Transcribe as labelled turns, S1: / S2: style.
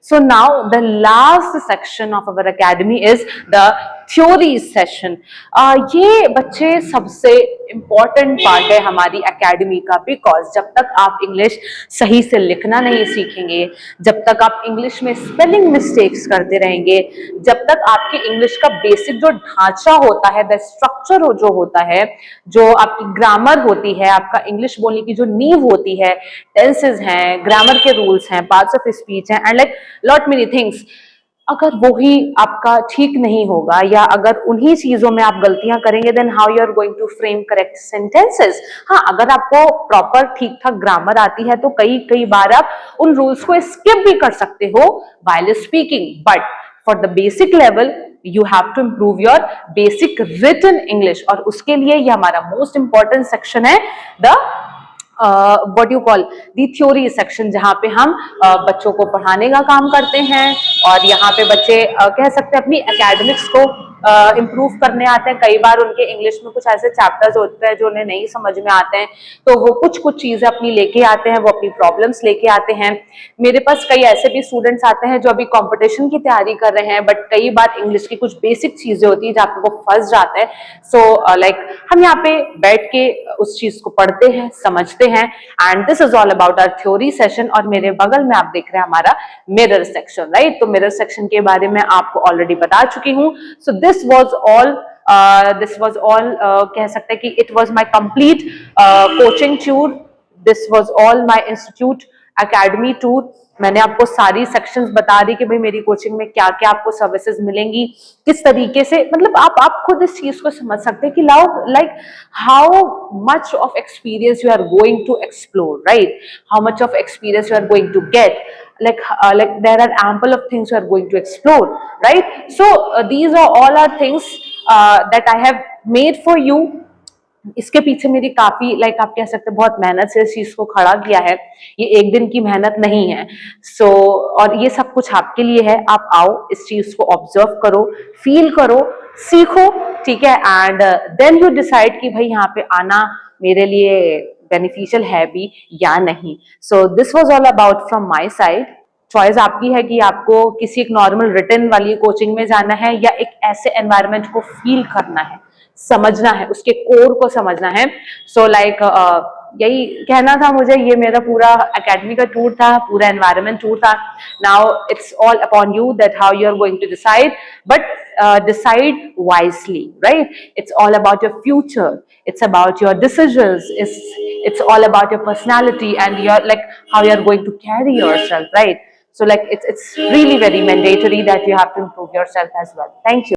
S1: So now the last section of our academy is the theory session. ये बच्चे सबसे important part है हमारी academy का, because जब तक आप English सही से लिखना नहीं सीखेंगे, जब तक आप English में spelling mistakes करते रहेंगे, जब तक आपकी English का basic जो ढांचा होता है, the structure जो होता है, जो आपकी grammar होती है, आपका English बोलने की जो नींव होती है, tenses हैं, grammar के rules हैं, parts of speech हैं, and like lot many things, अगर वही आपका ठीक नहीं होगा या अगर उन्हीं चीजों में आप गलतियां करेंगे, then how you are going to frame correct sentences. हाँ, अगर आपको प्रॉपर ठीक ठाक ग्रामर आती है तो कई बार आप उन रूल्स को स्किप भी कर सकते हो while speaking, but for the basic level you have to improve your basic written English, और उसके लिए ये हमारा most important section है, the what you call the theory section, जहाँ पे हम बच्चों को पढ़ाने का काम करते हैं, और यहाँ पे बच्चे कह सकते हैं अपनी एकेडमिक्स को इम्प्रूव करने आते हैं। कई बार उनके इंग्लिश में कुछ ऐसे चैप्टर्स होते हैं जो उन्हें नहीं समझ में आते हैं, तो वो कुछ चीजें अपनी लेके आते हैं, वो अपनी प्रॉब्लम्स लेके आते हैं। मेरे पास कई ऐसे भी स्टूडेंट्स आते हैं जो अभी कंपटीशन की तैयारी कर रहे हैं, बट कई बार इंग्लिश की कुछ बेसिक चीजें होती है जहाँ पे वो फंस जाते हैं। सो लाइक हम यहाँ पे बैठ के उस चीज को पढ़ते हैं, समझते हैं, and this is all about our theory session. और मेरे बगल में आप देख रहे हैं हमारा मिरर सेक्शन, राइट? तो मिरर सेक्शन के बारे में आपको ऑलरेडी बता चुकी हूँ। सो दिस वाज ऑल कह सकते हैं कि it was my complete coaching tour, this was all my institute academy tour. मैंने आपको सारी सेक्शंस बता दी कि भाई मेरी कोचिंग में क्या क्या आपको सर्विसेज मिलेंगी, किस तरीके से, मतलब आप खुद इस चीज को समझ सकते हैं कि like how much of experience you are going to explore, right? How much of experience you are going to get, like there are ample of things you are going to explore, right? So these are all are things that I have made for you. इसके पीछे मेरी काफी आप कह सकते हैं बहुत मेहनत से इस चीज को खड़ा किया है, ये एक दिन की मेहनत नहीं है। सो और ये सब कुछ आपके लिए है। आप आओ, इस चीज को ऑब्जर्व करो, फील करो, सीखो, ठीक है, एंड देन यू डिसाइड कि भाई यहाँ पे आना मेरे लिए बेनिफिशियल है भी या नहीं। So this was all about from my side. Choice आपकी है कि आपको किसी एक नॉर्मल रिटन वाली कोचिंग में जाना है या एक ऐसे एनवायरनमेंट को फील करना है, समझना है, उसके कोर को समझना है। सो यही कहना था मुझे। ये मेरा पूरा एकेडमी का टूर था, पूरा एनवायरनमेंट टूर था। Now it's all upon you that how you are going to decide, but decide wisely, right? It's all about your future, it's about your decisions, it's all about your personality and your how you are going to carry yourself, right? So it's really very mandatory that you have to improve yourself as well. Thank you.